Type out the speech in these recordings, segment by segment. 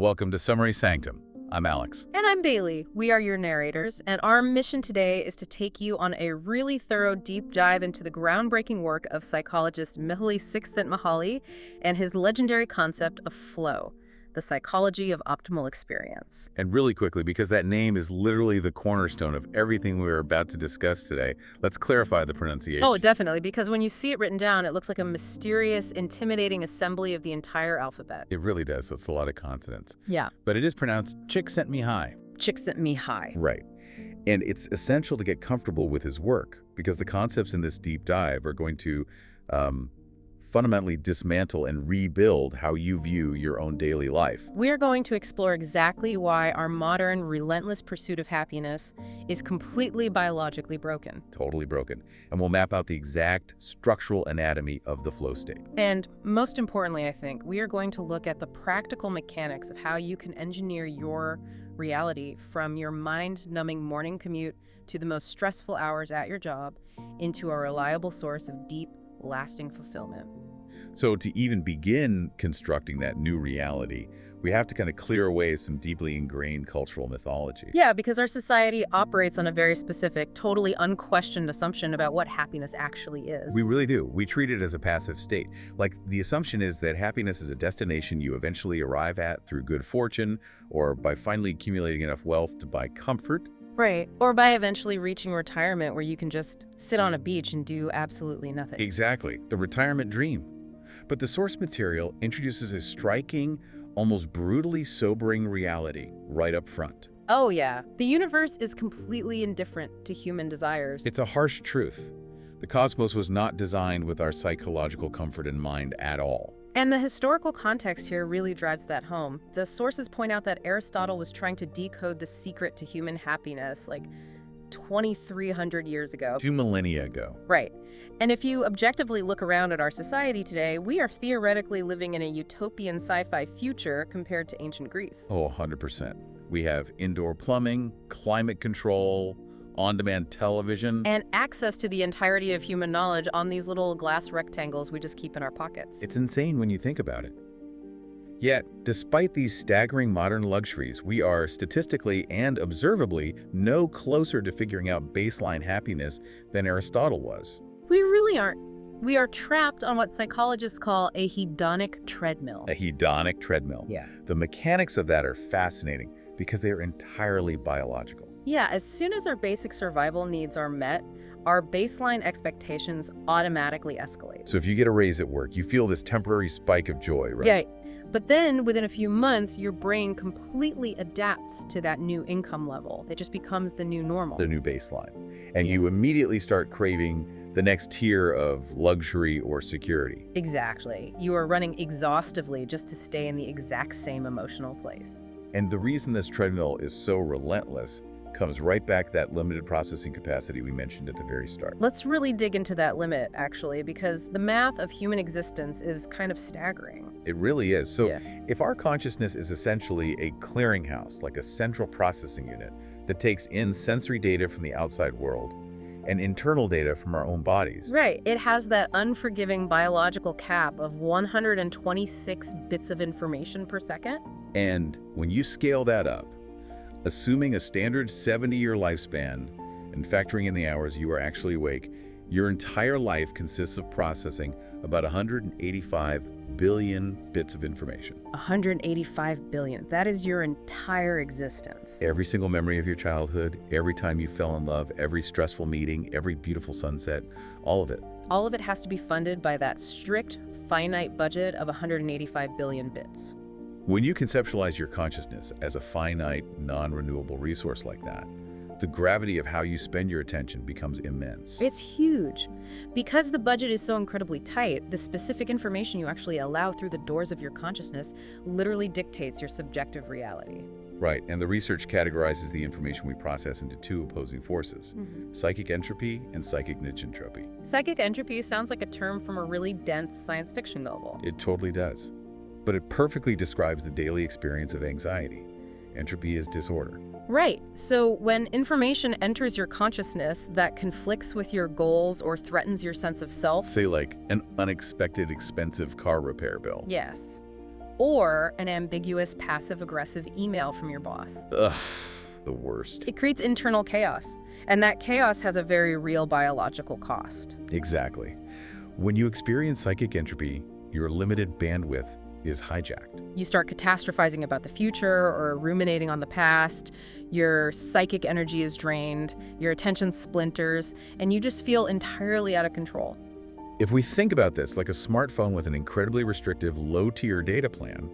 Welcome to Summary Sanctum. I'm Alex. And I'm Bailey. We are your narrators, and our mission today is to take you on a really thorough deep dive into the groundbreaking work of psychologist Mihaly Csikszentmihalyi and his legendary concept of flow, the psychology of optimal experience. And really quickly, because that name is literally the cornerstone of everything we're about to discuss today, let's clarify the pronunciation. Oh, definitely, because when you see it written down, it looks like a mysterious, intimidating assembly of the entire alphabet. It really does. It's a lot of consonants. Yeah. But it is pronounced Csikszentmihalyi. Csikszentmihalyi. Right. And it's essential to get comfortable with his work because the concepts in this deep dive are going to fundamentally dismantle and rebuild how you view your own daily life. We're going to explore exactly why our modern, relentless pursuit of happiness is completely biologically broken. Totally broken. And we'll map out the exact structural anatomy of the flow state. And most importantly, I think, we are going to look at the practical mechanics of how you can engineer your reality from your mind-numbing morning commute to the most stressful hours at your job into a reliable source of deep, lasting fulfillment. So to even begin constructing that new reality, we have to kind of clear away some deeply ingrained cultural mythology. Yeah, because our society operates on a very specific, totally unquestioned assumption about what happiness actually is. We really do. We treat it as a passive state. Like the assumption is that happiness is a destination you eventually arrive at through good fortune or by finally accumulating enough wealth to buy comfort. Right. Or by eventually reaching retirement where you can just sit on a beach and do absolutely nothing. Exactly. The retirement dream. But the source material introduces a striking, almost brutally sobering reality right up front. Oh yeah. The universe is completely indifferent to human desires. It's a harsh truth. The cosmos was not designed with our psychological comfort in mind at all. And the historical context here really drives that home. The sources point out that Aristotle was trying to decode the secret to human happiness like 2,300 years ago. 2 millennia ago. Right. And if you objectively look around at our society today, we are theoretically living in a utopian sci-fi future compared to ancient Greece. Oh, 100%. We have indoor plumbing, climate control, on-demand television. And access to the entirety of human knowledge on these little glass rectangles we just keep in our pockets. It's insane when you think about it. Yet, despite these staggering modern luxuries, we are statistically and observably no closer to figuring out baseline happiness than Aristotle was. We really aren't. We are trapped on what psychologists call a hedonic treadmill. A hedonic treadmill. Yeah. The mechanics of that are fascinating because they are entirely biological. Yeah, as soon as our basic survival needs are met, our baseline expectations automatically escalate. So if you get a raise at work, you feel this temporary spike of joy, right? Yeah, but then within a few months, your brain completely adapts to that new income level. It just becomes the new normal. The new baseline. And you immediately start craving the next tier of luxury or security. Exactly. You are running exhaustively just to stay in the exact same emotional place. And the reason this treadmill is so relentless comes right back to that limited processing capacity we mentioned at the very start. Let's really dig into that limit, actually, because the math of human existence is kind of staggering. It really is. So Yeah. if our consciousness is essentially a clearinghouse, like a central processing unit that takes in sensory data from the outside world and internal data from our own bodies. Right. It has that unforgiving biological cap of 126 bits of information per second. And when you scale that up, assuming a standard 70-year lifespan and factoring in the hours you are actually awake, your entire life consists of processing about 185 billion bits of information. 185 billion. That is your entire existence. Every single memory of your childhood, every time you fell in love, every stressful meeting, every beautiful sunset, all of it. All of it has to be funded by that strict, finite budget of 185 billion bits. When you conceptualize your consciousness as a finite, non-renewable resource like that, the gravity of how you spend your attention becomes immense. It's huge. Because the budget is so incredibly tight, the specific information you actually allow through the doors of your consciousness literally dictates your subjective reality. Right, and the research categorizes the information we process into two opposing forces, psychic entropy and psychic nichentropy. Psychic entropy sounds like a term from a really dense science fiction novel. It totally does. But it perfectly describes the daily experience of anxiety. Entropy is disorder. Right. So when information enters your consciousness that conflicts with your goals or threatens your sense of self. Say like an unexpected expensive car repair bill. Yes. or an ambiguous passive-aggressive email from your boss. Ugh, the worst. It creates internal chaos, and that chaos has a very real biological cost. Exactly. When you experience psychic entropy, your limited bandwidth is hijacked. You start catastrophizing about the future or ruminating on the past, your psychic energy is drained, your attention splinters, and you just feel entirely out of control. If we think about this like a smartphone with an incredibly restrictive low-tier data plan,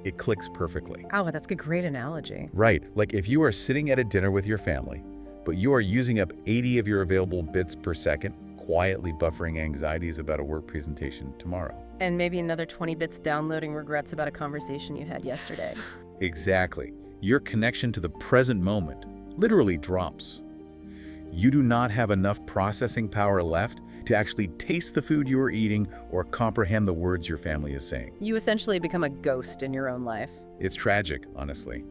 it clicks perfectly. Oh, that's a great analogy. Right, like if you are sitting at a dinner with your family, but you are using up 80 of your available bits per second, quietly buffering anxieties about a work presentation tomorrow. And maybe another 20 bits downloading regrets about a conversation you had yesterday. Exactly. Your connection to the present moment literally drops. You do not have enough processing power left to actually taste the food you are eating or comprehend the words your family is saying. You essentially become a ghost in your own life. It's tragic, honestly.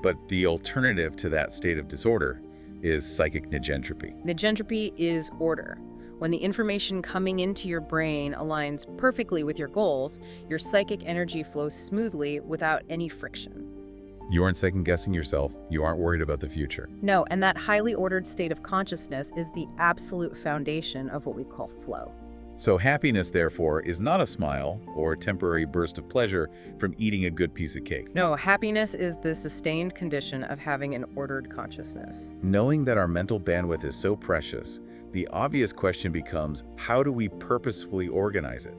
But the alternative to that state of disorder is psychic negentropy. Negentropy is order. When the information coming into your brain aligns perfectly with your goals, your psychic energy flows smoothly without any friction. You aren't second-guessing yourself. You aren't worried about the future. No, and that highly ordered state of consciousness is the absolute foundation of what we call flow. So happiness, therefore, is not a smile or a temporary burst of pleasure from eating a good piece of cake. No, happiness is the sustained condition of having an ordered consciousness. Knowing that our mental bandwidth is so precious, the obvious question becomes, how do we purposefully organize it?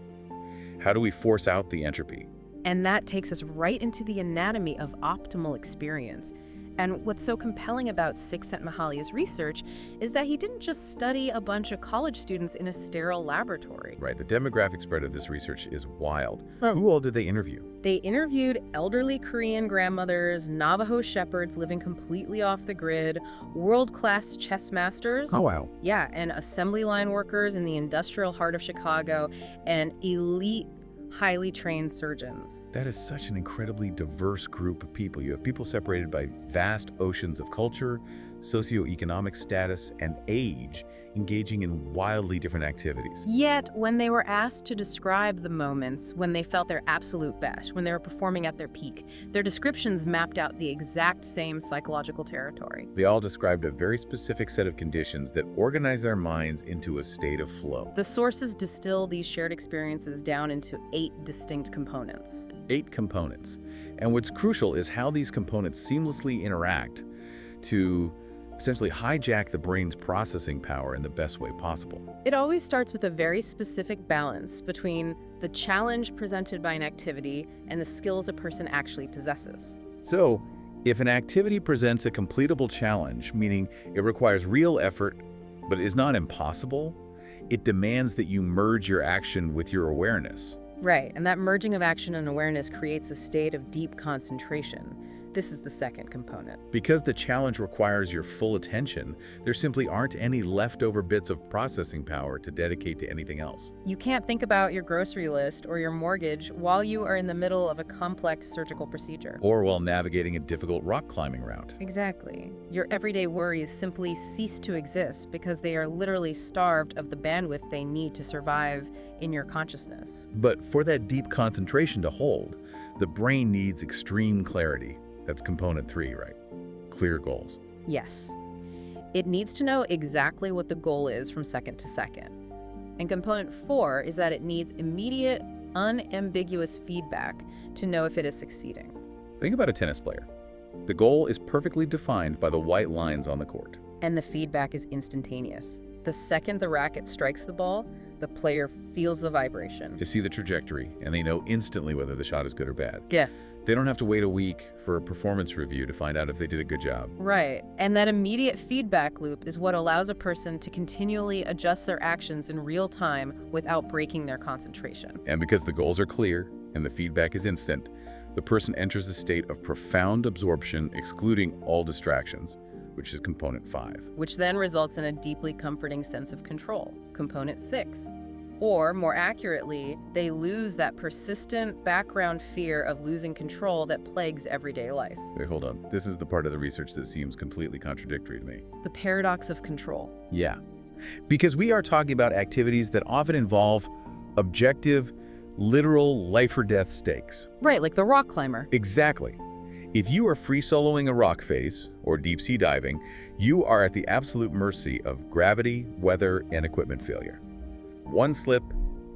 How do we force out the entropy? And that takes us right into the anatomy of optimal experience. And what's so compelling about Csikszentmihalyi's research is that he didn't just study a bunch of college students in a sterile laboratory. Right, the demographic spread of this research is wild. Oh. Who all did they interview? They interviewed elderly Korean grandmothers, Navajo shepherds living completely off the grid, world-class chess masters. Oh, wow. Yeah, and assembly line workers in the industrial heart of Chicago, and elite highly trained surgeons. That is such an incredibly diverse group of people. You have people separated by vast oceans of culture, socioeconomic status, and age, engaging in wildly different activities. Yet, when they were asked to describe the moments when they felt their absolute best, when they were performing at their peak, their descriptions mapped out the exact same psychological territory. They all described a very specific set of conditions that organize their minds into a state of flow. The sources distill these shared experiences down into 8 distinct components. 8 components. And what's crucial is how these components seamlessly interact to essentially hijack the brain's processing power in the best way possible. It always starts with a very specific balance between the challenge presented by an activity and the skills a person actually possesses. So, if an activity presents a completable challenge, meaning it requires real effort but is not impossible, it demands that you merge your action with your awareness. Right, and that merging of action and awareness creates a state of deep concentration. This is the second component. Because the challenge requires your full attention, there simply aren't any leftover bits of processing power to dedicate to anything else. You can't think about your grocery list or your mortgage while you are in the middle of a complex surgical procedure. Or while navigating a difficult rock climbing route. Exactly. Your everyday worries simply cease to exist because they are literally starved of the bandwidth they need to survive in your consciousness. But for that deep concentration to hold, the brain needs extreme clarity. That's component 3, right? Clear goals. Yes. It needs to know exactly what the goal is from second to second. And component 4 is that it needs immediate, unambiguous feedback to know if it is succeeding. Think about a tennis player. The goal is perfectly defined by the white lines on the court. And the feedback is instantaneous. The second the racket strikes the ball, the player feels the vibration. To see the trajectory, and they know instantly whether the shot is good or bad. Yeah. They don't have to wait a week for a performance review to find out if they did a good job. Right. And that immediate feedback loop is what allows a person to continually adjust their actions in real time without breaking their concentration. And because the goals are clear and the feedback is instant, the person enters a state of profound absorption, excluding all distractions, which is component 5. Which then results in a deeply comforting sense of control, component 6. Or, more accurately, they lose that persistent background fear of losing control that plagues everyday life. Wait, hold on. This is the part of the research that seems completely contradictory to me. The paradox of control. Yeah. Because we are talking about activities that often involve objective, Literal life-or-death stakes. Right, like the rock climber. Exactly. If you are free soloing a rock face or deep sea diving, you are at the absolute mercy of gravity, weather, and equipment failure. One slip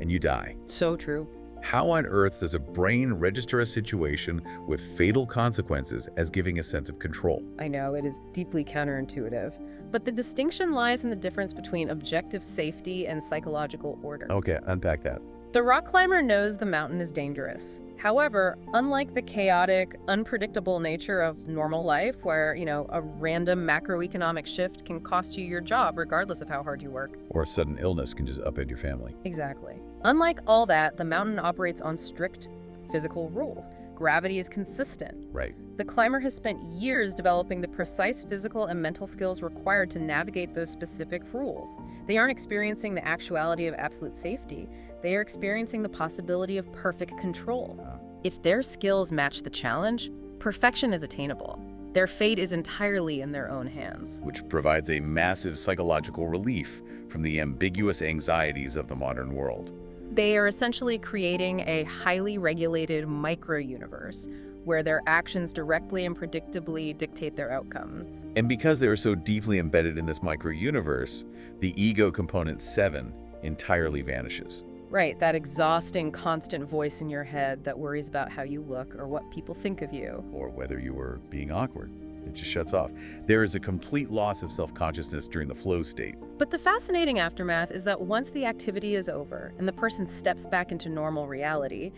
and you die. So true. How on earth does a brain register a situation with fatal consequences as giving a sense of control? I know, it is deeply counterintuitive. But the distinction lies in the difference between objective safety and psychological order. Okay, unpack that. The rock climber knows the mountain is dangerous. However, unlike the chaotic, unpredictable nature of normal life, where, a random macroeconomic shift can cost you your job regardless of how hard you work. Or a sudden illness can just upend your family. Exactly. Unlike all that, the mountain operates on strict physical rules. Gravity is consistent. Right. The climber has spent years developing the precise physical and mental skills required to navigate those specific rules. They aren't experiencing the actuality of absolute safety. They are experiencing the possibility of perfect control. If their skills match the challenge, perfection is attainable. Their fate is entirely in their own hands. Which provides a massive psychological relief from the ambiguous anxieties of the modern world. They are essentially creating a highly regulated micro-universe where their actions directly and predictably dictate their outcomes. And because they are so deeply embedded in this micro-universe, the ego component 7 entirely vanishes. Right, that exhausting, constant voice in your head that worries about how you look or what people think of you. Or whether you were being awkward. It just shuts off. There is a complete loss of self-consciousness during the flow state. But the fascinating aftermath is that once the activity is over and the person steps back into normal reality,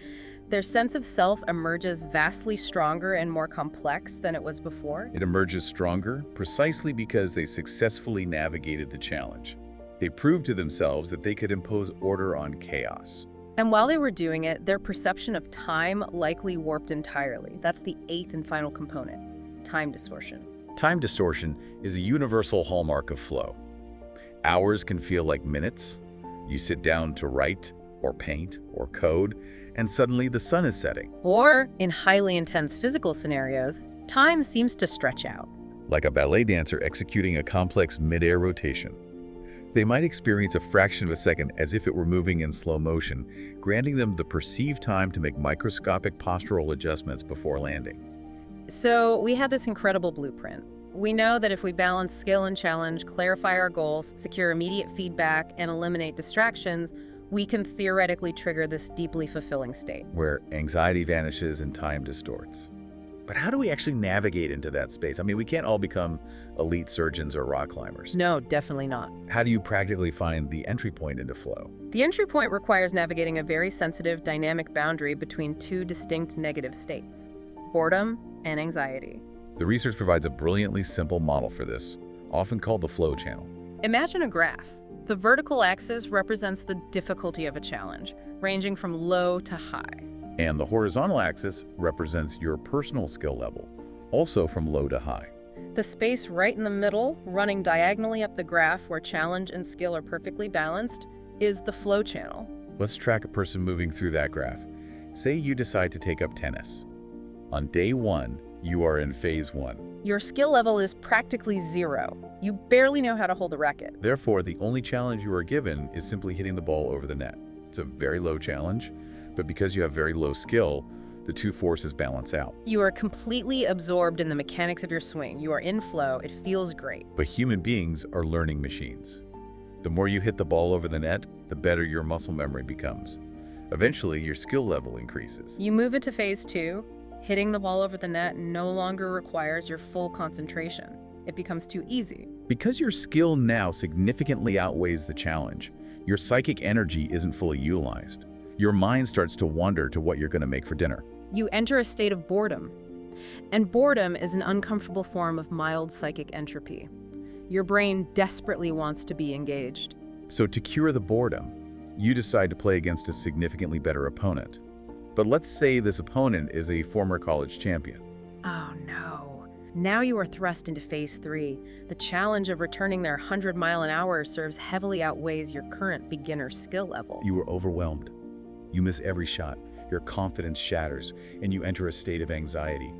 their sense of self emerges vastly stronger and more complex than it was before. It emerges stronger precisely because they successfully navigated the challenge. They proved to themselves that they could impose order on chaos. And while they were doing it, their perception of time likely warped entirely. That's the 8th and final component. Time distortion. Time distortion is a universal hallmark of flow. Hours can feel like minutes. You sit down to write, or paint, or code, and suddenly the sun is setting. Or, in highly intense physical scenarios, time seems to stretch out. Like a ballet dancer executing a complex mid-air rotation. They might experience a fraction of a second as if it were moving in slow motion, granting them the perceived time to make microscopic postural adjustments before landing. So we had this incredible blueprint. We know that if we balance skill and challenge, clarify our goals, secure immediate feedback, and eliminate distractions, we can theoretically trigger this deeply fulfilling state. Where anxiety vanishes and time distorts. But how do we actually navigate into that space? I mean, we can't all become elite surgeons or rock climbers. No, definitely not. How do you practically find the entry point into flow? The entry point requires navigating a very sensitive, dynamic boundary between two distinct negative states: boredom and anxiety. The research provides a brilliantly simple model for this, often called the flow channel. Imagine a graph. The vertical axis represents the difficulty of a challenge, ranging from low to high. And the horizontal axis represents your personal skill level, also from low to high. The space right in the middle, running diagonally up the graph where challenge and skill are perfectly balanced, is the flow channel. Let's track a person moving through that graph. Say you decide to take up tennis. On day 1, you are in phase 1. Your skill level is practically 0. You barely know how to hold a racket. Therefore, the only challenge you are given is simply hitting the ball over the net. It's a very low challenge, but because you have very low skill, the two forces balance out. You are completely absorbed in the mechanics of your swing. You are in flow. It feels great. But human beings are learning machines. The more you hit the ball over the net, the better your muscle memory becomes. Eventually, your skill level increases. You move into phase 2. Hitting the ball over the net no longer requires your full concentration. It becomes too easy. Because your skill now significantly outweighs the challenge, your psychic energy isn't fully utilized. Your mind starts to wander to what you're going to make for dinner. You enter a state of boredom. And boredom is an uncomfortable form of mild psychic entropy. Your brain desperately wants to be engaged. So to cure the boredom, you decide to play against a significantly better opponent. But let's say this opponent is a former college champion. Oh no. Now you are thrust into phase 3. The challenge of returning their 100-mile-an-hour serves heavily outweighs your current beginner skill level. You are overwhelmed. You miss every shot. Your confidence shatters, and you enter a state of anxiety.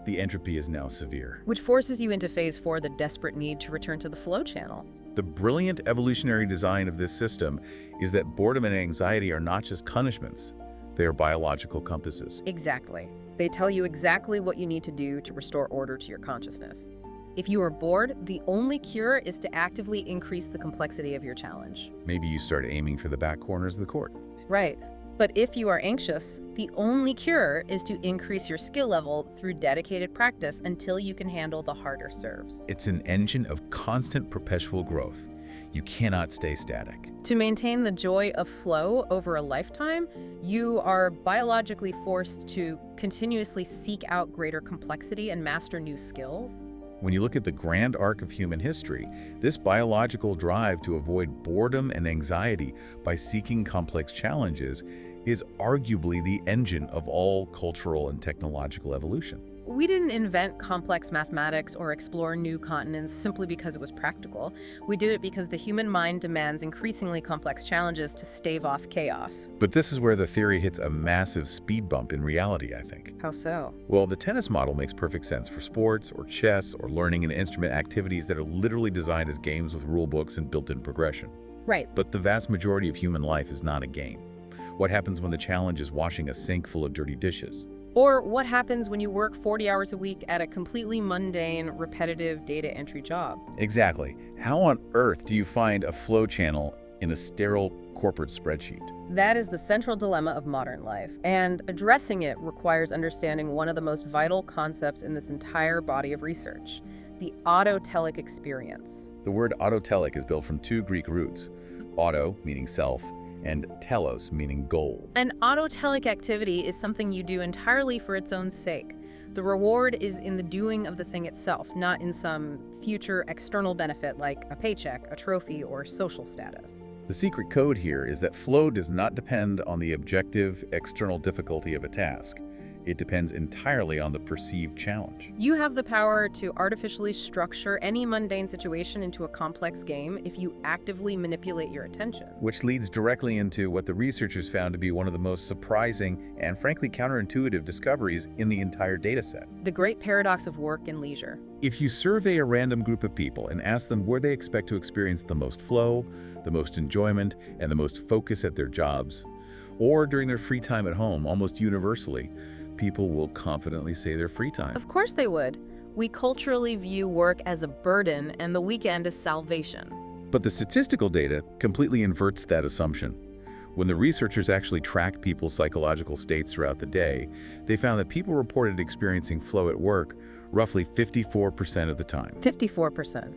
The entropy is now severe. Which forces you into phase 4, the desperate need to return to the flow channel. The brilliant evolutionary design of this system is that boredom and anxiety are not just punishments. They are biological compasses. Exactly. They tell you exactly what you need to do to restore order to your consciousness. If you are bored, the only cure is to actively increase the complexity of your challenge. Maybe you start aiming for the back corners of the court. Right. But if you are anxious, the only cure is to increase your skill level through dedicated practice until you can handle the harder serves. It's an engine of constant perpetual growth. You cannot stay static. To maintain the joy of flow over a lifetime, you are biologically forced to continuously seek out greater complexity and master new skills. When you look at the grand arc of human history, this biological drive to avoid boredom and anxiety by seeking complex challenges is arguably the engine of all cultural and technological evolution. We didn't invent complex mathematics or explore new continents simply because it was practical. We did it because the human mind demands increasingly complex challenges to stave off chaos. But this is where the theory hits a massive speed bump in reality, I think. How so? Well, the tennis model makes perfect sense for sports or chess or learning an instrument activities that are literally designed as games with rule books and built-in progression. Right. But the vast majority of human life is not a game. What happens when the challenge is washing a sink full of dirty dishes? Or what happens when you work 40 hours a week at a completely mundane, repetitive data entry job? Exactly. How on earth do you find a flow channel in a sterile corporate spreadsheet? That is the central dilemma of modern life, and addressing it requires understanding one of the most vital concepts in this entire body of research, the autotelic experience. The word autotelic is built from two Greek roots, auto, meaning self, and telos, meaning goal. An autotelic activity is something you do entirely for its own sake. The reward is in the doing of the thing itself, not in some future external benefit like a paycheck, a trophy, or social status. The secret code here is that flow does not depend on the objective external difficulty of a task. It depends entirely on the perceived challenge. You have the power to artificially structure any mundane situation into a complex game if you actively manipulate your attention. Which leads directly into what the researchers found to be one of the most surprising and frankly counterintuitive discoveries in the entire dataset. The great paradox of work and leisure. If you survey a random group of people and ask them where they expect to experience the most flow, the most enjoyment, and the most focus at their jobs, or during their free time at home, almost universally, people will confidently say their free time. Of course they would. We culturally view work as a burden and the weekend as salvation. But the statistical data completely inverts that assumption. When the researchers actually tracked people's psychological states throughout the day, they found that people reported experiencing flow at work roughly 54% of the time. 54%.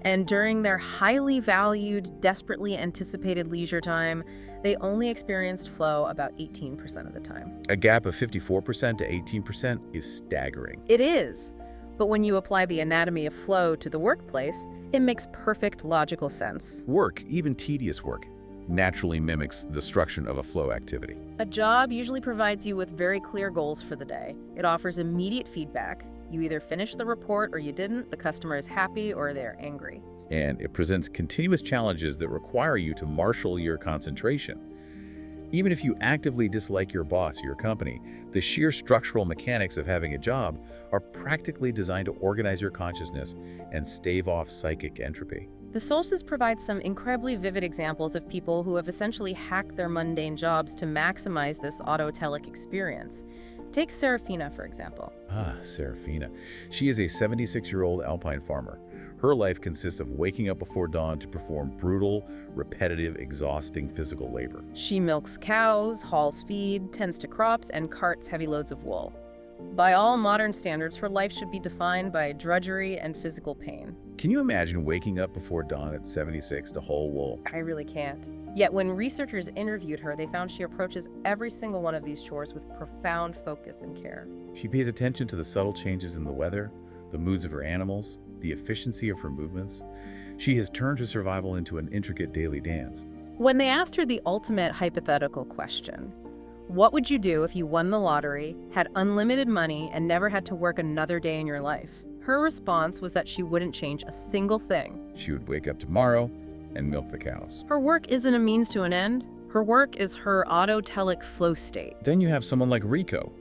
And during their highly valued, desperately anticipated leisure time, they only experienced flow about 18% of the time. A gap of 54% to 18% is staggering. It is. But when you apply the anatomy of flow to the workplace, it makes perfect logical sense. Work, even tedious work, naturally mimics the structure of a flow activity. A job usually provides you with very clear goals for the day. It offers immediate feedback. You either finish the report or you didn't, the customer is happy or they're angry. And it presents continuous challenges that require you to marshal your concentration. Even if you actively dislike your boss or your company, the sheer structural mechanics of having a job are practically designed to organize your consciousness and stave off psychic entropy. The sources provide some incredibly vivid examples of people who have essentially hacked their mundane jobs to maximize this autotelic experience. Take Serafina, for example. Serafina. She is a 76-year-old alpine farmer. Her life consists of waking up before dawn to perform brutal, repetitive, exhausting physical labor. She milks cows, hauls feed, tends to crops, and carts heavy loads of wool. By all modern standards, her life should be defined by drudgery and physical pain. Can you imagine waking up before dawn at 76 to haul wool? I really can't. Yet when researchers interviewed her, they found she approaches every single one of these chores with profound focus and care. She pays attention to the subtle changes in the weather, the moods of her animals, the efficiency of her movements. She has turned her survival into an intricate daily dance. When they asked her the ultimate hypothetical question, what would you do if you won the lottery, had unlimited money, and never had to work another day in your life? Her response was that she wouldn't change a single thing. She would wake up tomorrow and milk the cows. Her work isn't a means to an end. Her work is her autotelic flow state. Then you have someone like Rico.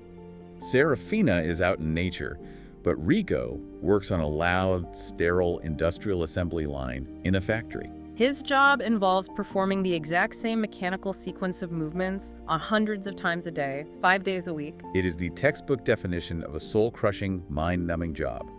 Serafina is out in nature, but Rico works on a loud, sterile industrial assembly line in a factory. His job involves performing the exact same mechanical sequence of movements on hundreds of times a day, 5 days a week. It is the textbook definition of a soul-crushing, mind-numbing job.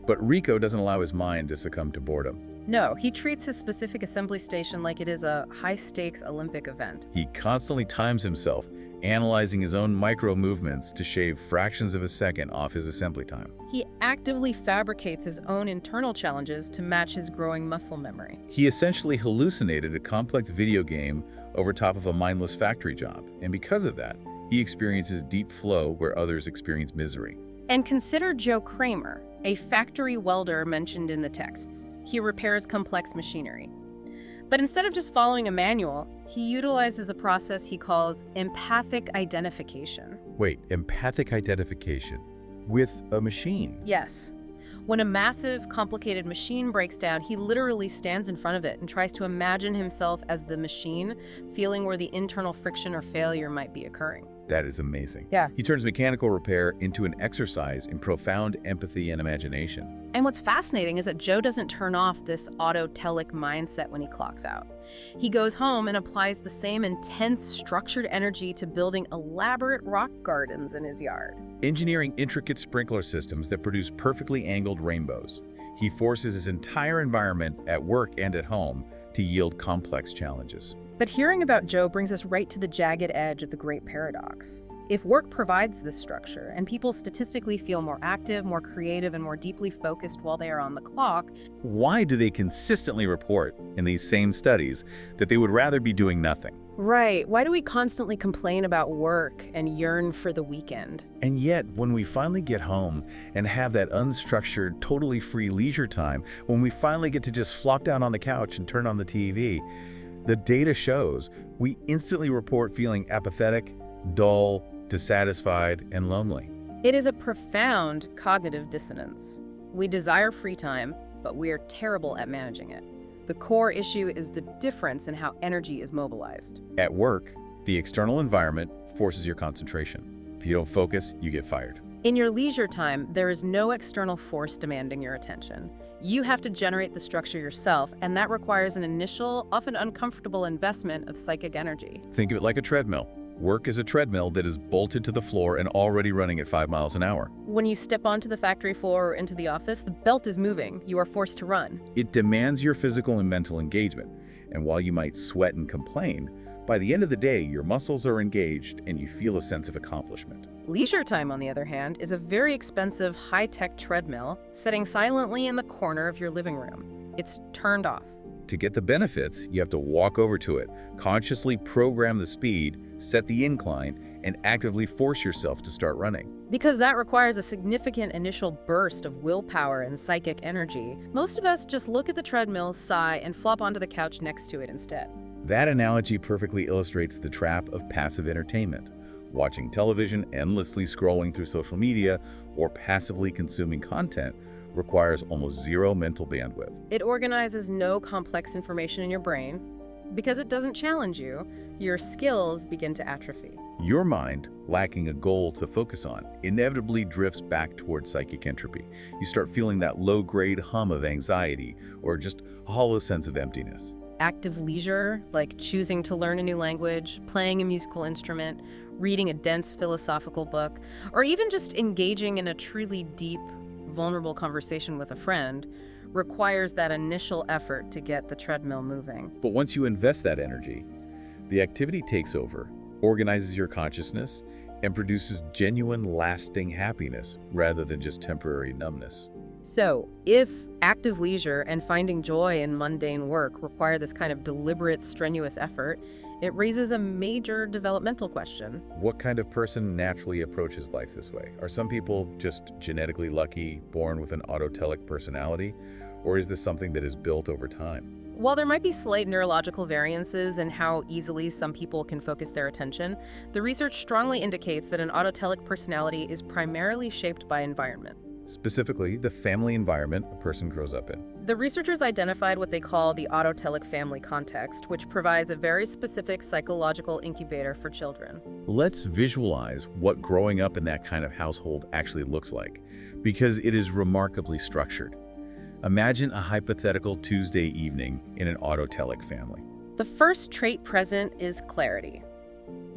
But Rico doesn't allow his mind to succumb to boredom. No, he treats his specific assembly station like it is a high-stakes Olympic event. He constantly times himself, analyzing his own micro-movements to shave fractions of a second off his assembly time. He actively fabricates his own internal challenges to match his growing muscle memory. He essentially hallucinated a complex video game over top of a mindless factory job, and because of that, he experiences deep flow where others experience misery. And consider Joe Kramer, a factory welder mentioned in the texts. He repairs complex machinery. But instead of just following a manual, he utilizes a process he calls empathic identification. Wait, empathic identification with a machine? Yes. When a massive, complicated machine breaks down, he literally stands in front of it and tries to imagine himself as the machine, feeling where the internal friction or failure might be occurring. That is amazing. Yeah. He turns mechanical repair into an exercise in profound empathy and imagination. And what's fascinating is that Joe doesn't turn off this autotelic mindset when he clocks out. He goes home and applies the same intense, structured energy to building elaborate rock gardens in his yard. Engineering intricate sprinkler systems that produce perfectly angled rainbows. He forces his entire environment at work and at home to yield complex challenges. But hearing about Joe brings us right to the jagged edge of the great paradox. If work provides this structure, and people statistically feel more active, more creative, and more deeply focused while they are on the clock, why do they consistently report in these same studies that they would rather be doing nothing? right, why do we constantly complain about work and yearn for the weekend? And yet, when we finally get home and have that unstructured, totally free leisure time, when we finally get to just flop down on the couch and turn on the TV, the data shows we instantly report feeling apathetic, dull, dissatisfied, and lonely. It is a profound cognitive dissonance. We desire free time, but we are terrible at managing it. The core issue is the difference in how energy is mobilized. At work, the external environment forces your concentration. If you don't focus, you get fired. In your leisure time, there is no external force demanding your attention. You have to generate the structure yourself, and that requires an initial, often uncomfortable investment of psychic energy. Think of it like a treadmill. Work is a treadmill that is bolted to the floor and already running at 5 miles an hour. When you step onto the factory floor or into the office, the belt is moving. You are forced to run. It demands your physical and mental engagement, and while you might sweat and complain, by the end of the day, your muscles are engaged and you feel a sense of accomplishment. Leisure time, on the other hand, is a very expensive, high-tech treadmill sitting silently in the corner of your living room. It's turned off. To get the benefits, you have to walk over to it, consciously program the speed, set the incline, and actively force yourself to start running. Because that requires a significant initial burst of willpower and psychic energy, most of us just look at the treadmill, sigh, and flop onto the couch next to it instead. That analogy perfectly illustrates the trap of passive entertainment. Watching television, endlessly scrolling through social media, or passively consuming content requires almost zero mental bandwidth. It organizes no complex information in your brain. Because it doesn't challenge you, your skills begin to atrophy. Your mind, lacking a goal to focus on, inevitably drifts back toward psychic entropy. You start feeling that low-grade hum of anxiety or just a hollow sense of emptiness. Active leisure, like choosing to learn a new language, playing a musical instrument, reading a dense philosophical book, or even just engaging in a truly deep, vulnerable conversation with a friend, requires that initial effort to get the treadmill moving. But once you invest that energy, the activity takes over, organizes your consciousness, and produces genuine, lasting happiness rather than just temporary numbness. So, if active leisure and finding joy in mundane work require this kind of deliberate, strenuous effort, it raises a major developmental question. What kind of person naturally approaches life this way? Are some people just genetically lucky, born with an autotelic personality? Or is this something that is built over time? While there might be slight neurological variances in how easily some people can focus their attention, the research strongly indicates that an autotelic personality is primarily shaped by environment. Specifically, the family environment a person grows up in. The researchers identified what they call the autotelic family context, which provides a very specific psychological incubator for children. Let's visualize what growing up in that kind of household actually looks like, because it is remarkably structured. Imagine a hypothetical Tuesday evening in an autotelic family. The first trait present is clarity.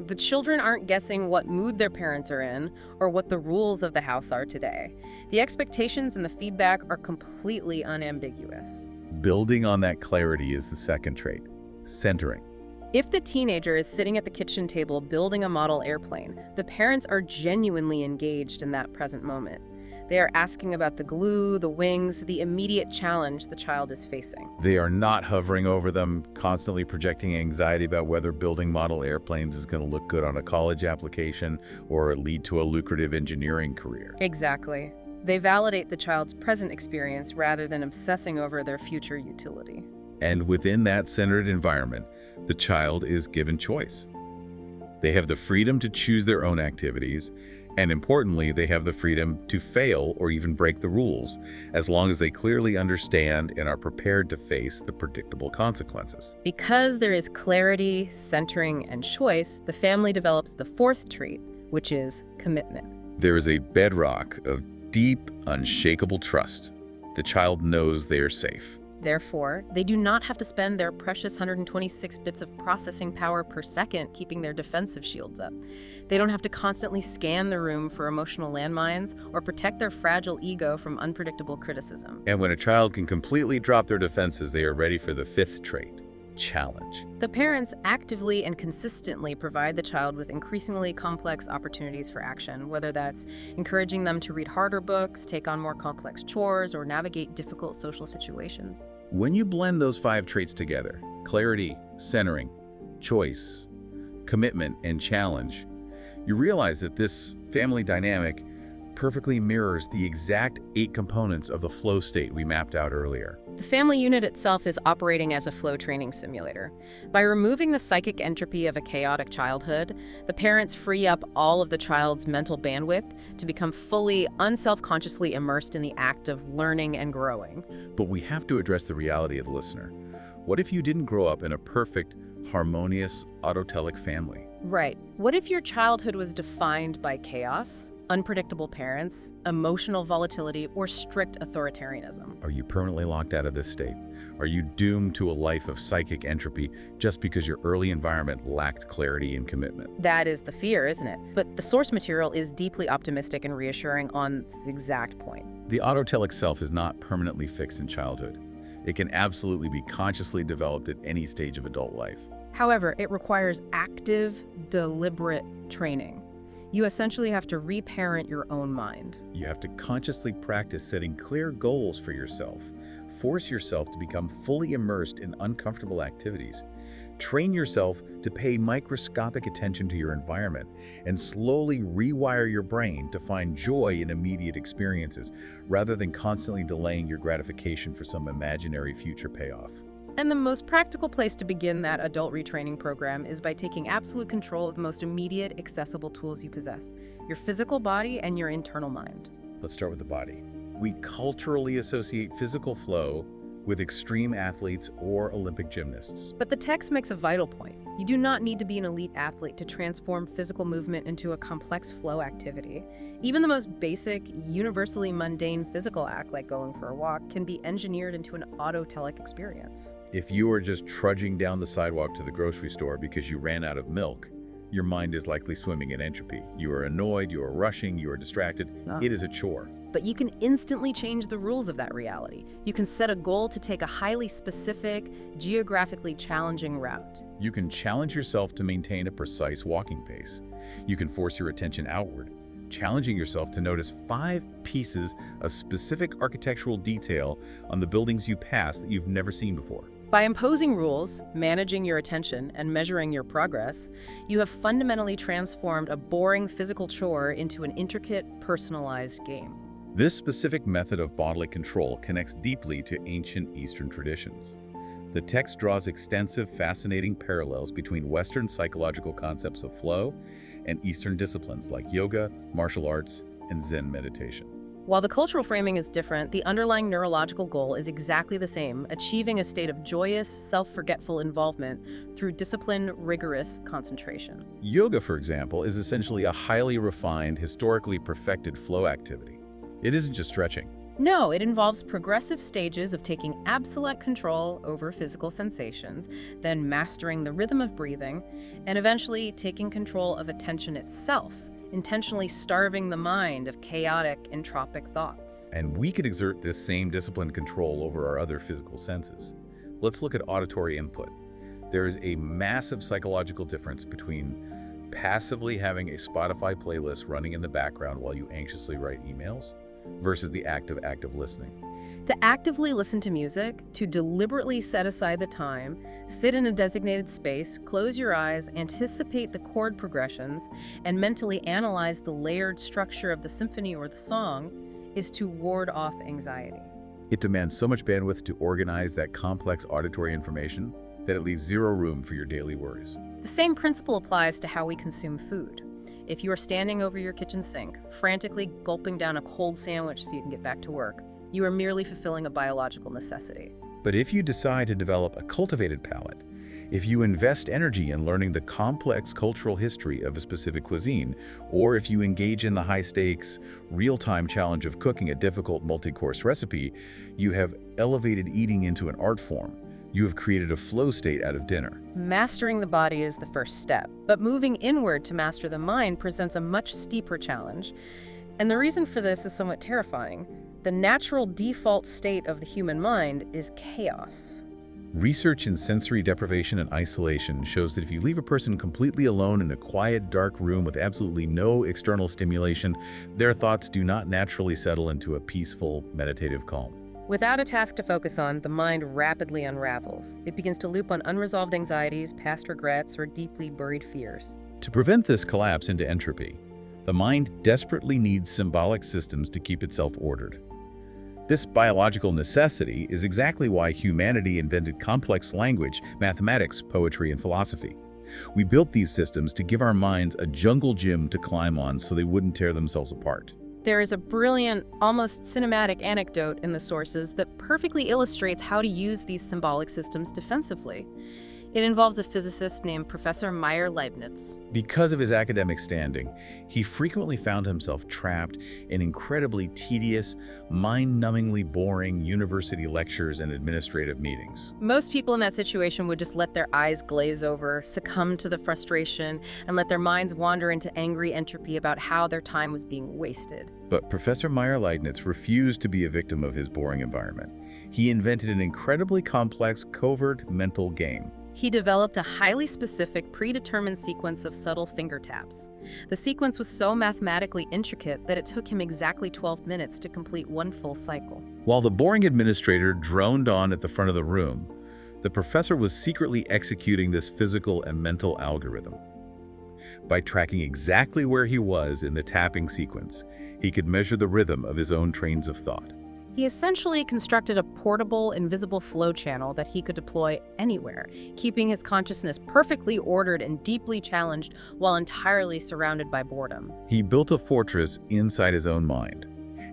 The children aren't guessing what mood their parents are in or what the rules of the house are today. The expectations and the feedback are completely unambiguous. Building on that clarity is the second trait, centering. If the teenager is sitting at the kitchen table building a model airplane, the parents are genuinely engaged in that present moment. They are asking about the glue, the wings, the immediate challenge the child is facing. They are not hovering over them, constantly projecting anxiety about whether building model airplanes is going to look good on a college application or lead to a lucrative engineering career. Exactly. They validate the child's present experience rather than obsessing over their future utility. And within that centered environment, the child is given choice. They have the freedom to choose their own activities, and importantly, they have the freedom to fail or even break the rules, as long as they clearly understand and are prepared to face the predictable consequences. Because there is clarity, centering, and choice, the family develops the fourth trait, which is commitment. There is a bedrock of deep, unshakable trust. The child knows they are safe. Therefore, they do not have to spend their precious 126 bits of processing power per second keeping their defensive shields up. They don't have to constantly scan the room for emotional landmines or protect their fragile ego from unpredictable criticism. And when a child can completely drop their defenses, they are ready for the fifth trait, challenge. The parents actively and consistently provide the child with increasingly complex opportunities for action, whether that's encouraging them to read harder books, take on more complex chores, or navigate difficult social situations. When you blend those five traits together, clarity, centering, choice, commitment, and challenge, you realize that this family dynamic perfectly mirrors the exact 8 components of the flow state we mapped out earlier. The family unit itself is operating as a flow training simulator. By removing the psychic entropy of a chaotic childhood, the parents free up all of the child's mental bandwidth to become fully, unselfconsciously immersed in the act of learning and growing. But we have to address the reality of the listener. What if you didn't grow up in a perfect, harmonious, autotelic family? Right. What if your childhood was defined by chaos, unpredictable parents, emotional volatility, or strict authoritarianism? Are you permanently locked out of this state? Are you doomed to a life of psychic entropy just because your early environment lacked clarity and commitment? That is the fear, isn't it? But the source material is deeply optimistic and reassuring on this exact point. The autotelic self is not permanently fixed in childhood. It can absolutely be consciously developed at any stage of adult life. However, it requires active, deliberate training. You essentially have to reparent your own mind. You have to consciously practice setting clear goals for yourself. Force yourself to become fully immersed in uncomfortable activities. Train yourself to pay microscopic attention to your environment and slowly rewire your brain to find joy in immediate experiences rather than constantly delaying your gratification for some imaginary future payoff. And the most practical place to begin that adult retraining program is by taking absolute control of the most immediate, accessible tools you possess, your physical body and your internal mind. Let's start with the body. We culturally associate physical flow with extreme athletes or Olympic gymnasts. But the text makes a vital point. You do not need to be an elite athlete to transform physical movement into a complex flow activity. Even the most basic, universally mundane physical act like going for a walk can be engineered into an autotelic experience. If you are just trudging down the sidewalk to the grocery store because you ran out of milk, your mind is likely swimming in entropy. You are annoyed, you are rushing, you are distracted. It is a chore. But you can instantly change the rules of that reality. You can set a goal to take a highly specific, geographically challenging route. You can challenge yourself to maintain a precise walking pace. You can force your attention outward, challenging yourself to notice 5 pieces of specific architectural detail on the buildings you pass that you've never seen before. By imposing rules, managing your attention, and measuring your progress, you have fundamentally transformed a boring physical chore into an intricate, personalized game. This specific method of bodily control connects deeply to ancient Eastern traditions. The text draws extensive, fascinating parallels between Western psychological concepts of flow and Eastern disciplines like yoga, martial arts, and Zen meditation. While the cultural framing is different, the underlying neurological goal is exactly the same, achieving a state of joyous, self-forgetful involvement through disciplined, rigorous concentration. Yoga, for example, is essentially a highly refined, historically perfected flow activity. It isn't just stretching. No, it involves progressive stages of taking absolute control over physical sensations, then mastering the rhythm of breathing, and eventually taking control of attention itself, intentionally starving the mind of chaotic, entropic thoughts. And we could exert this same disciplined control over our other physical senses. Let's look at auditory input. There is a massive psychological difference between passively having a Spotify playlist running in the background while you anxiously write emails versus the act of active listening. To actively listen to music, to deliberately set aside the time, sit in a designated space, close your eyes, anticipate the chord progressions, and mentally analyze the layered structure of the symphony or the song is to ward off anxiety. It demands so much bandwidth to organize that complex auditory information that it leaves zero room for your daily worries. The same principle applies to how we consume food. If you are standing over your kitchen sink, frantically gulping down a cold sandwich so you can get back to work, you are merely fulfilling a biological necessity. But if you decide to develop a cultivated palate, if you invest energy in learning the complex cultural history of a specific cuisine, or if you engage in the high-stakes, real-time challenge of cooking a difficult multi-course recipe, you have elevated eating into an art form. You have created a flow state out of dinner. Mastering the body is the first step, but moving inward to master the mind presents a much steeper challenge. And the reason for this is somewhat terrifying. The natural default state of the human mind is chaos. Research in sensory deprivation and isolation shows that if you leave a person completely alone in a quiet, dark room with absolutely no external stimulation, their thoughts do not naturally settle into a peaceful, meditative calm. Without a task to focus on, the mind rapidly unravels. It begins to loop on unresolved anxieties, past regrets, or deeply buried fears. To prevent this collapse into entropy, the mind desperately needs symbolic systems to keep itself ordered. This biological necessity is exactly why humanity invented complex language, mathematics, poetry, and philosophy. We built these systems to give our minds a jungle gym to climb on so they wouldn't tear themselves apart. There is a brilliant, almost cinematic anecdote in the sources that perfectly illustrates how to use these symbolic systems defensively. It involves a physicist named Professor Meyer Leibniz. Because of his academic standing, he frequently found himself trapped in incredibly tedious, mind-numbingly boring university lectures and administrative meetings. Most people in that situation would just let their eyes glaze over, succumb to the frustration, and let their minds wander into angry entropy about how their time was being wasted. But Professor Meyer Leibniz refused to be a victim of his boring environment. He invented an incredibly complex, covert mental game. He developed a highly specific, predetermined sequence of subtle finger taps. The sequence was so mathematically intricate that it took him exactly 12 minutes to complete one full cycle. While the boring administrator droned on at the front of the room, the professor was secretly executing this physical and mental algorithm. By tracking exactly where he was in the tapping sequence, he could measure the rhythm of his own trains of thought. He essentially constructed a portable, invisible flow channel that he could deploy anywhere, keeping his consciousness perfectly ordered and deeply challenged while entirely surrounded by boredom. He built a fortress inside his own mind,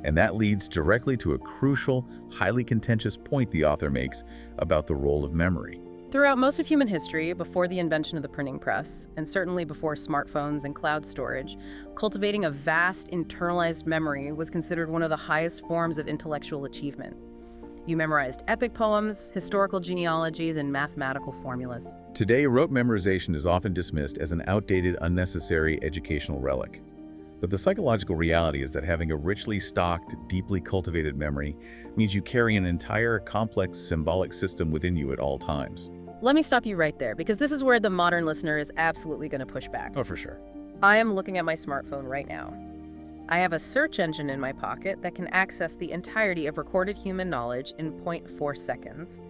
and that leads directly to a crucial, highly contentious point the author makes about the role of memory. Throughout most of human history, before the invention of the printing press, and certainly before smartphones and cloud storage, cultivating a vast internalized memory was considered one of the highest forms of intellectual achievement. You memorized epic poems, historical genealogies, and mathematical formulas. Today, rote memorization is often dismissed as an outdated, unnecessary educational relic. But the psychological reality is that having a richly stocked, deeply cultivated memory means you carry an entire, complex, symbolic system within you at all times. Let me stop you right there, because this is where the modern listener is absolutely going to push back. Oh, for sure. I am looking at my smartphone right now. I have a search engine in my pocket that can access the entirety of recorded human knowledge in 0.4 seconds.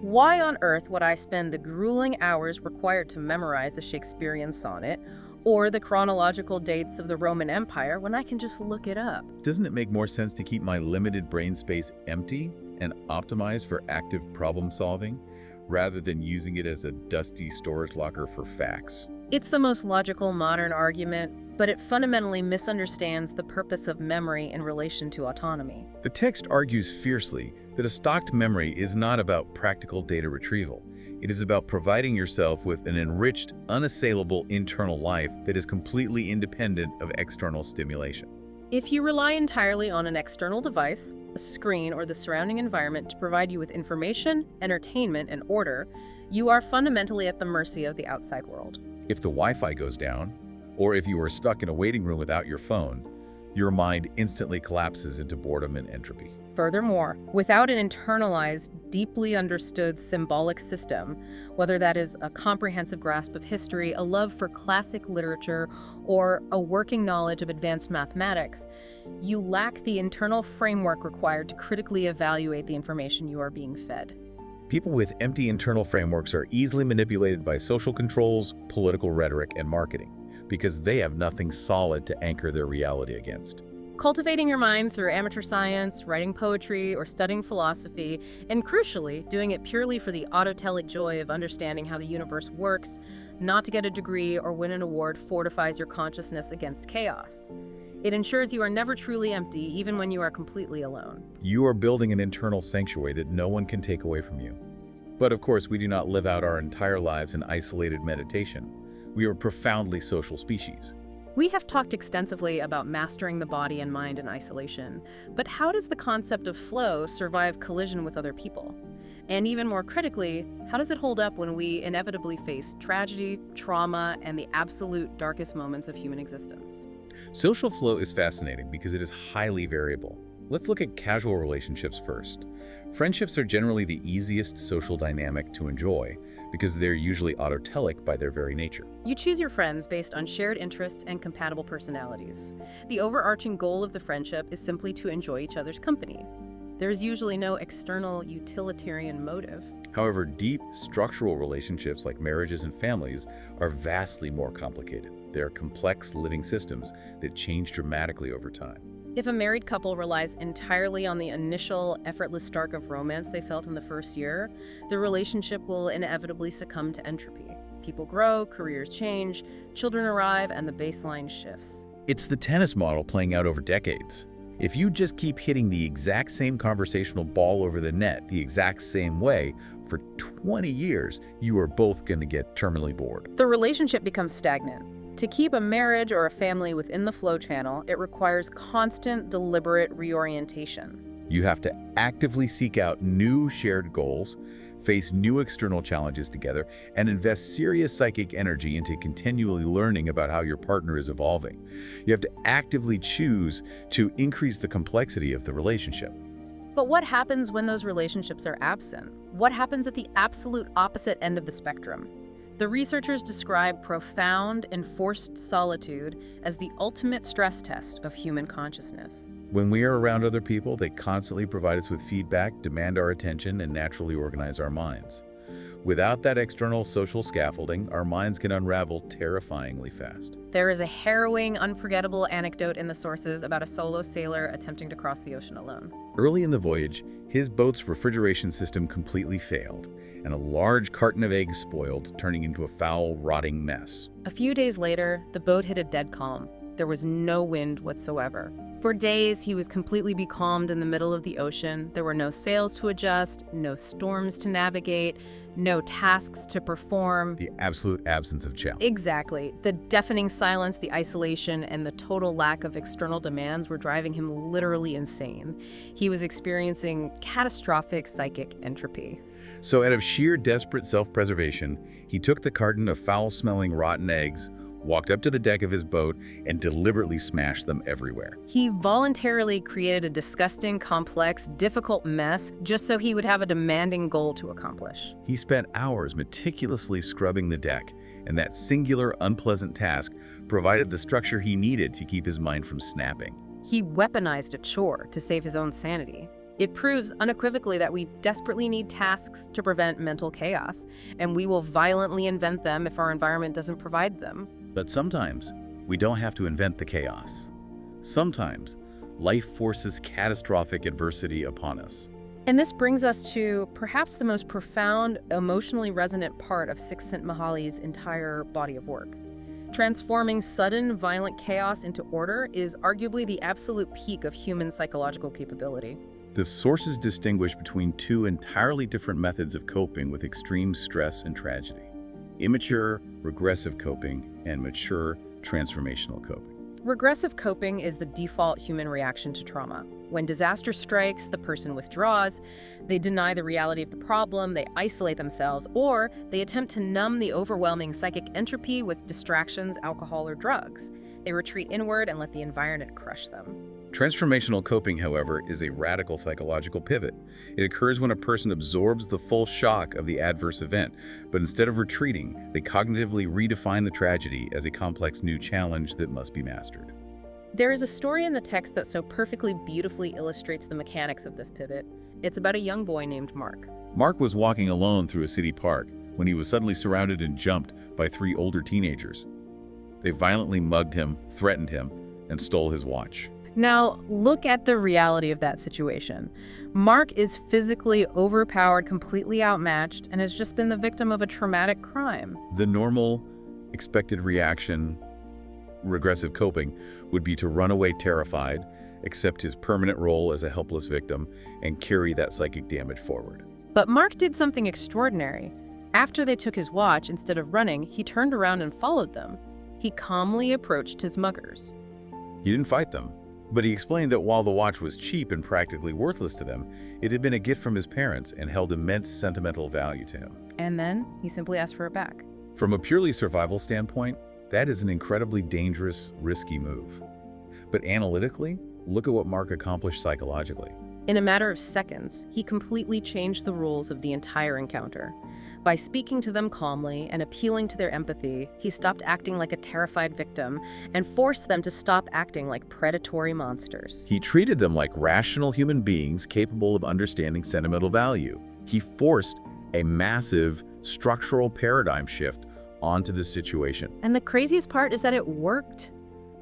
Why on earth would I spend the grueling hours required to memorize a Shakespearean sonnet or the chronological dates of the Roman Empire when I can just look it up? Doesn't it make more sense to keep my limited brain space empty and optimized for active problem solving, rather than using it as a dusty storage locker for facts? It's the most logical modern argument, but it fundamentally misunderstands the purpose of memory in relation to autonomy. The text argues fiercely that a stocked memory is not about practical data retrieval. It is about providing yourself with an enriched, unassailable internal life that is completely independent of external stimulation. If you rely entirely on an external device, a screen, or the surrounding environment to provide you with information, entertainment, and order, you are fundamentally at the mercy of the outside world. If the Wi-Fi goes down, or if you are stuck in a waiting room without your phone, your mind instantly collapses into boredom and entropy. Furthermore, without an internalized, deeply understood symbolic system, whether that is a comprehensive grasp of history, a love for classic literature, or a working knowledge of advanced mathematics, you lack the internal framework required to critically evaluate the information you are being fed. People with empty internal frameworks are easily manipulated by social controls, political rhetoric, and marketing, because they have nothing solid to anchor their reality against. Cultivating your mind through amateur science, writing poetry, or studying philosophy, and crucially, doing it purely for the autotelic joy of understanding how the universe works, not to get a degree or win an award, fortifies your consciousness against chaos. It ensures you are never truly empty, even when you are completely alone. You are building an internal sanctuary that no one can take away from you. But of course, we do not live out our entire lives in isolated meditation. We are a profoundly social species. We have talked extensively about mastering the body and mind in isolation, but how does the concept of flow survive collision with other people? And even more critically, how does it hold up when we inevitably face tragedy, trauma, and the absolute darkest moments of human existence? Social flow is fascinating because it is highly variable. Let's look at casual relationships first. Friendships are generally the easiest social dynamic to enjoy because they're usually autotelic by their very nature. You choose your friends based on shared interests and compatible personalities. The overarching goal of the friendship is simply to enjoy each other's company. There's usually no external utilitarian motive. However, deep structural relationships like marriages and families are vastly more complicated. They are complex living systems that change dramatically over time. If a married couple relies entirely on the initial, effortless spark of romance they felt in the first year, the relationship will inevitably succumb to entropy. People grow, careers change, children arrive, and the baseline shifts. It's the tennis model playing out over decades. If you just keep hitting the exact same conversational ball over the net the exact same way for 20 years, you are both going to get terminally bored. The relationship becomes stagnant. To keep a marriage or a family within the flow channel, it requires constant, deliberate reorientation. You have to actively seek out new shared goals, face new external challenges together, and invest serious psychic energy into continually learning about how your partner is evolving. You have to actively choose to increase the complexity of the relationship. But what happens when those relationships are absent? What happens at the absolute opposite end of the spectrum? The researchers describe profound, enforced solitude as the ultimate stress test of human consciousness. When we are around other people, they constantly provide us with feedback, demand our attention, and naturally organize our minds. Without that external social scaffolding, our minds can unravel terrifyingly fast. There is a harrowing, unforgettable anecdote in the sources about a solo sailor attempting to cross the ocean alone. Early in the voyage, his boat's refrigeration system completely failed, and a large carton of eggs spoiled, turning into a foul, rotting mess. A few days later, the boat hit a dead calm. There was no wind whatsoever. For days, he was completely becalmed in the middle of the ocean. There were no sails to adjust, no storms to navigate, no tasks to perform. The absolute absence of challenge. Exactly. The deafening silence, the isolation, and the total lack of external demands were driving him literally insane. He was experiencing catastrophic psychic entropy. So out of sheer desperate self-preservation, he took the carton of foul-smelling rotten eggs, walked up to the deck of his boat, and deliberately smashed them everywhere. He voluntarily created a disgusting, complex, difficult mess just so he would have a demanding goal to accomplish. He spent hours meticulously scrubbing the deck, and that singular, unpleasant task provided the structure he needed to keep his mind from snapping. He weaponized a chore to save his own sanity. It proves unequivocally that we desperately need tasks to prevent mental chaos, and we will violently invent them if our environment doesn't provide them. But sometimes, we don't have to invent the chaos. Sometimes, life forces catastrophic adversity upon us. And this brings us to perhaps the most profound, emotionally resonant part of Csikszentmihalyi's entire body of work. Transforming sudden, violent chaos into order is arguably the absolute peak of human psychological capability. The sources distinguish between two entirely different methods of coping with extreme stress and tragedy: immature, regressive coping, and mature, transformational coping. Regressive coping is the default human reaction to trauma. When disaster strikes, the person withdraws, they deny the reality of the problem, they isolate themselves, or they attempt to numb the overwhelming psychic entropy with distractions, alcohol, or drugs. They retreat inward and let the environment crush them. Transformational coping, however, is a radical psychological pivot. It occurs when a person absorbs the full shock of the adverse event, but instead of retreating, they cognitively redefine the tragedy as a complex new challenge that must be mastered. There is a story in the text that so perfectly beautifully illustrates the mechanics of this pivot. It's about a young boy named Mark. Mark was walking alone through a city park when he was suddenly surrounded and jumped by 3 older teenagers. They violently mugged him, threatened him, and stole his watch. Now, look at the reality of that situation. Mark is physically overpowered, completely outmatched, and has just been the victim of a traumatic crime. The normal, expected reaction, regressive coping, would be to run away terrified, accept his permanent role as a helpless victim, and carry that psychic damage forward. But Mark did something extraordinary. After they took his watch, instead of running, he turned around and followed them. He calmly approached his muggers. He didn't fight them, but he explained that while the watch was cheap and practically worthless to them, it had been a gift from his parents and held immense sentimental value to him. And then he simply asked for it back. From a purely survival standpoint, that is an incredibly dangerous, risky move. But analytically, look at what Mark accomplished psychologically. In a matter of seconds, he completely changed the rules of the entire encounter. By speaking to them calmly and appealing to their empathy, he stopped acting like a terrified victim and forced them to stop acting like predatory monsters. He treated them like rational human beings capable of understanding sentimental value. He forced a massive structural paradigm shift onto this situation. And the craziest part is that it worked.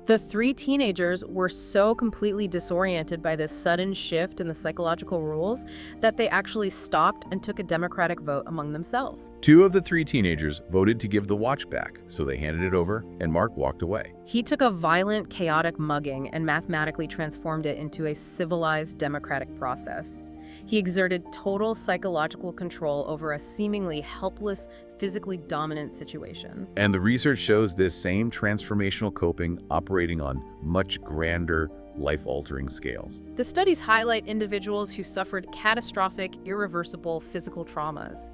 The 3 teenagers were so completely disoriented by this sudden shift in the psychological rules that they actually stopped and took a democratic vote among themselves. 2 of the 3 teenagers voted to give the watch back, so they handed it over, and Mark walked away. He took a violent, chaotic mugging and mathematically transformed it into a civilized, democratic process. He exerted total psychological control over a seemingly helpless, physically dominant situation. And the research shows this same transformational coping operating on much grander, life-altering scales. The studies highlight individuals who suffered catastrophic, irreversible physical traumas.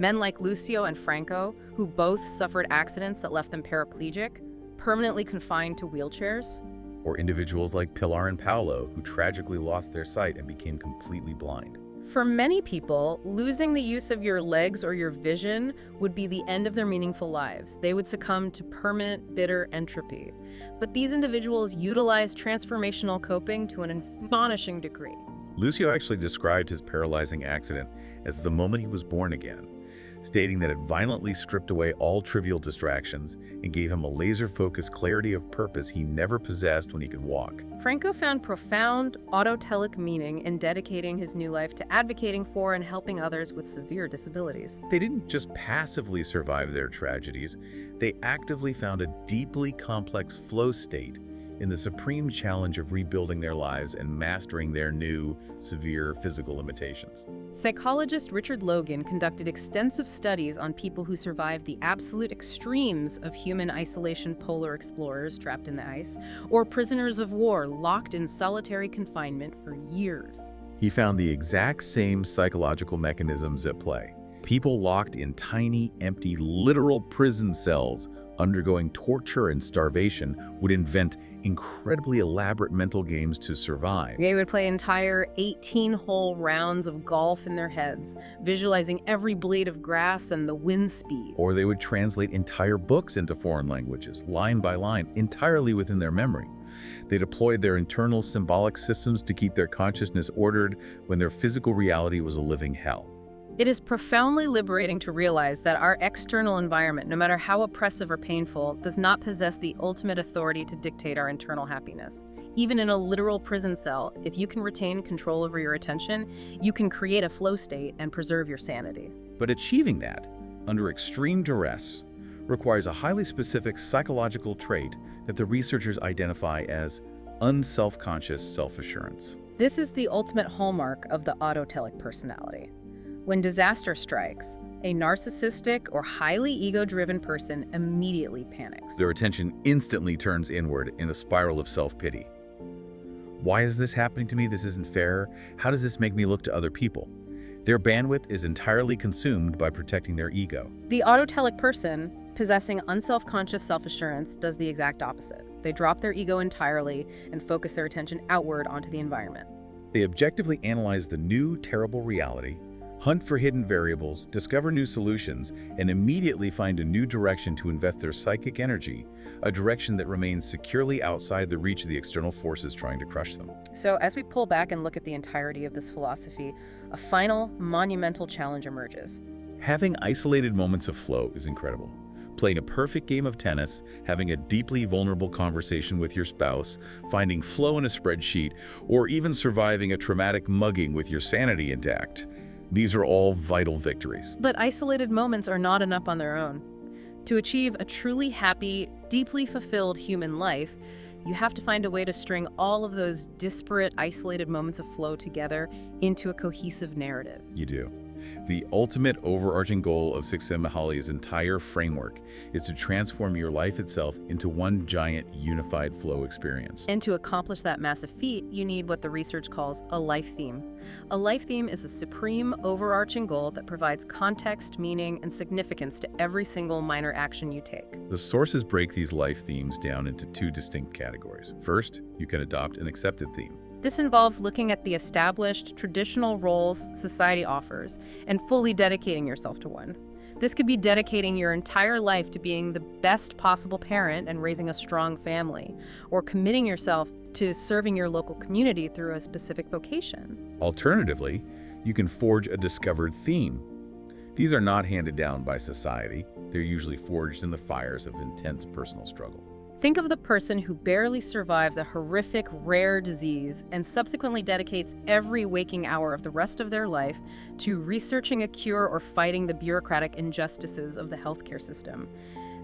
Men like Lucio and Franco, who both suffered accidents that left them paraplegic, permanently confined to wheelchairs. Or individuals like Pilar and Paolo, who tragically lost their sight and became completely blind. For many people, losing the use of your legs or your vision would be the end of their meaningful lives. They would succumb to permanent, bitter entropy. But these individuals utilized transformational coping to an astonishing degree. Lucio actually described his paralyzing accident as the moment he was born again, stating that it violently stripped away all trivial distractions and gave him a laser-focused clarity of purpose he never possessed when he could walk. Franco found profound autotelic meaning in dedicating his new life to advocating for and helping others with severe disabilities. They didn't just passively survive their tragedies, they actively found a deeply complex flow state in the supreme challenge of rebuilding their lives and mastering their new, severe physical limitations. Psychologist Richard Logan conducted extensive studies on people who survived the absolute extremes of human isolation, polar explorers trapped in the ice, or prisoners of war locked in solitary confinement for years. He found the exact same psychological mechanisms at play. People locked in tiny, empty, literal prison cells undergoing torture and starvation would invent incredibly elaborate mental games to survive. They would play entire 18-hole rounds of golf in their heads, visualizing every blade of grass and the wind speed. Or they would translate entire books into foreign languages, line by line, entirely within their memory. They deployed their internal symbolic systems to keep their consciousness ordered when their physical reality was a living hell. It is profoundly liberating to realize that our external environment, no matter how oppressive or painful, does not possess the ultimate authority to dictate our internal happiness. Even in a literal prison cell, if you can retain control over your attention, you can create a flow state and preserve your sanity. But achieving that, under extreme duress, requires a highly specific psychological trait that the researchers identify as unself-conscious self-assurance. This is the ultimate hallmark of the autotelic personality. When disaster strikes, a narcissistic or highly ego-driven person immediately panics. Their attention instantly turns inward in a spiral of self-pity. Why is this happening to me? This isn't fair. How does this make me look to other people? Their bandwidth is entirely consumed by protecting their ego. The autotelic person, possessing unself-conscious self-assurance, does the exact opposite. They drop their ego entirely and focus their attention outward onto the environment. They objectively analyze the new, terrible reality, hunt for hidden variables, discover new solutions, and immediately find a new direction to invest their psychic energy, a direction that remains securely outside the reach of the external forces trying to crush them. So as we pull back and look at the entirety of this philosophy, a final, monumental challenge emerges. Having isolated moments of flow is incredible. Playing a perfect game of tennis, having a deeply vulnerable conversation with your spouse, finding flow in a spreadsheet, or even surviving a traumatic mugging with your sanity intact. These are all vital victories. But isolated moments are not enough on their own. To achieve a truly happy, deeply fulfilled human life, you have to find a way to string all of those disparate, isolated moments of flow together into a cohesive narrative. You do. The ultimate overarching goal of Csikszentmihalyi's entire framework is to transform your life itself into one giant unified flow experience. And to accomplish that massive feat, you need what the research calls a life theme. A life theme is a supreme, overarching goal that provides context, meaning, and significance to every single minor action you take. The sources break these life themes down into two distinct categories. First, you can adopt an accepted theme. This involves looking at the established, traditional roles society offers and fully dedicating yourself to one. This could be dedicating your entire life to being the best possible parent and raising a strong family, or committing yourself to serving your local community through a specific vocation. Alternatively, you can forge a discovered theme. These are not handed down by society. They're usually forged in the fires of intense personal struggle. Think of the person who barely survives a horrific, rare disease and subsequently dedicates every waking hour of the rest of their life to researching a cure or fighting the bureaucratic injustices of the healthcare system.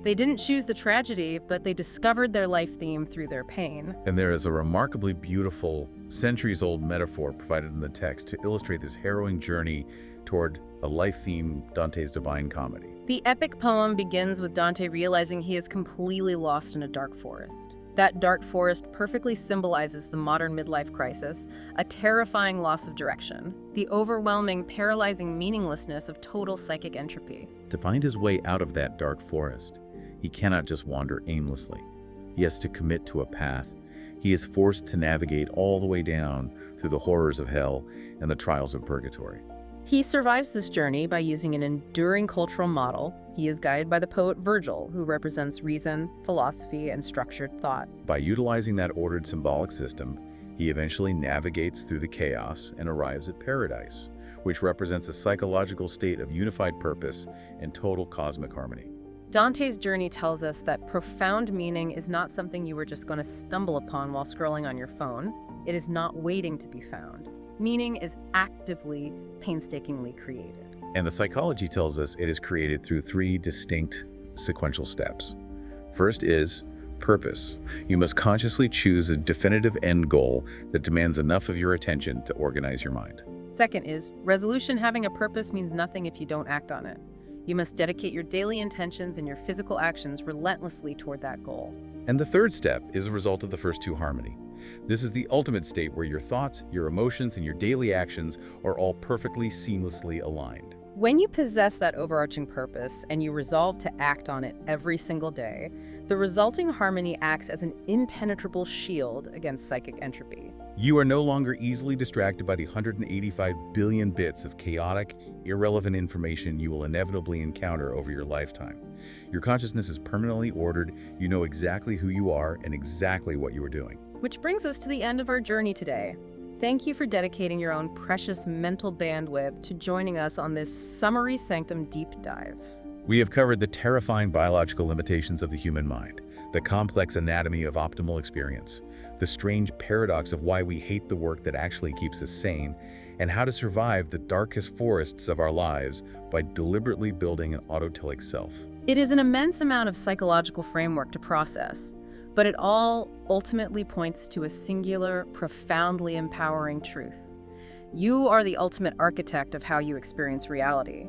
They didn't choose the tragedy, but they discovered their life theme through their pain. And there is a remarkably beautiful, centuries-old metaphor provided in the text to illustrate this harrowing journey toward a life theme, Dante's Divine Comedy. The epic poem begins with Dante realizing he is completely lost in a dark forest. That dark forest perfectly symbolizes the modern midlife crisis, a terrifying loss of direction, the overwhelming, paralyzing meaninglessness of total psychic entropy. To find his way out of that dark forest, he cannot just wander aimlessly. He has to commit to a path. He is forced to navigate all the way down through the horrors of hell and the trials of purgatory. He survives this journey by using an enduring cultural model. He is guided by the poet Virgil, who represents reason, philosophy, and structured thought. By utilizing that ordered symbolic system, he eventually navigates through the chaos and arrives at paradise, which represents a psychological state of unified purpose and total cosmic harmony. Dante's journey tells us that profound meaning is not something you were just going to stumble upon while scrolling on your phone. It is not waiting to be found. Meaning is actively, painstakingly created. And the psychology tells us it is created through three distinct sequential steps. First is purpose. You must consciously choose a definitive end goal that demands enough of your attention to organize your mind. Second is resolution. Having a purpose means nothing if you don't act on it. You must dedicate your daily intentions and your physical actions relentlessly toward that goal. And the third step is a result of the first two, harmony. This is the ultimate state where your thoughts, your emotions, and your daily actions are all perfectly seamlessly aligned. When you possess that overarching purpose and you resolve to act on it every single day, the resulting harmony acts as an impenetrable shield against psychic entropy. You are no longer easily distracted by the 185 billion bits of chaotic, irrelevant information you will inevitably encounter over your lifetime. Your consciousness is permanently ordered. You know exactly who you are and exactly what you are doing. Which brings us to the end of our journey today. Thank you for dedicating your own precious mental bandwidth to joining us on this Summary Sanctum deep dive. We have covered the terrifying biological limitations of the human mind, the complex anatomy of optimal experience, the strange paradox of why we hate the work that actually keeps us sane, and how to survive the darkest forests of our lives by deliberately building an autotelic self. It is an immense amount of psychological framework to process, but it all ultimately points to a singular, profoundly empowering truth. You are the ultimate architect of how you experience reality.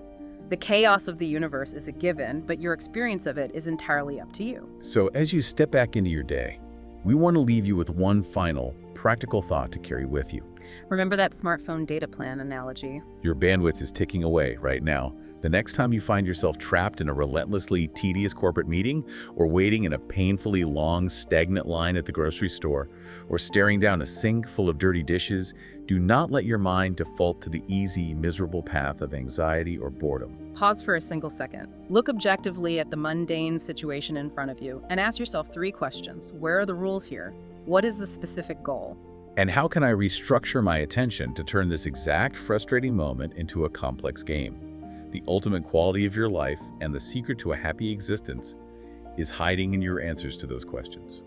The chaos of the universe is a given, but your experience of it is entirely up to you. So as you step back into your day, we want to leave you with one final, practical thought to carry with you. Remember that smartphone data plan analogy? Your bandwidth is ticking away right now. The next time you find yourself trapped in a relentlessly tedious corporate meeting, or waiting in a painfully long, stagnant line at the grocery store, or staring down a sink full of dirty dishes, do not let your mind default to the easy, miserable path of anxiety or boredom. Pause for a single second. Look objectively at the mundane situation in front of you and ask yourself 3 questions. Where are the rules here? What is the specific goal? And how can I restructure my attention to turn this exact frustrating moment into a complex game? The ultimate quality of your life and the secret to a happy existence is hiding in your answers to those questions.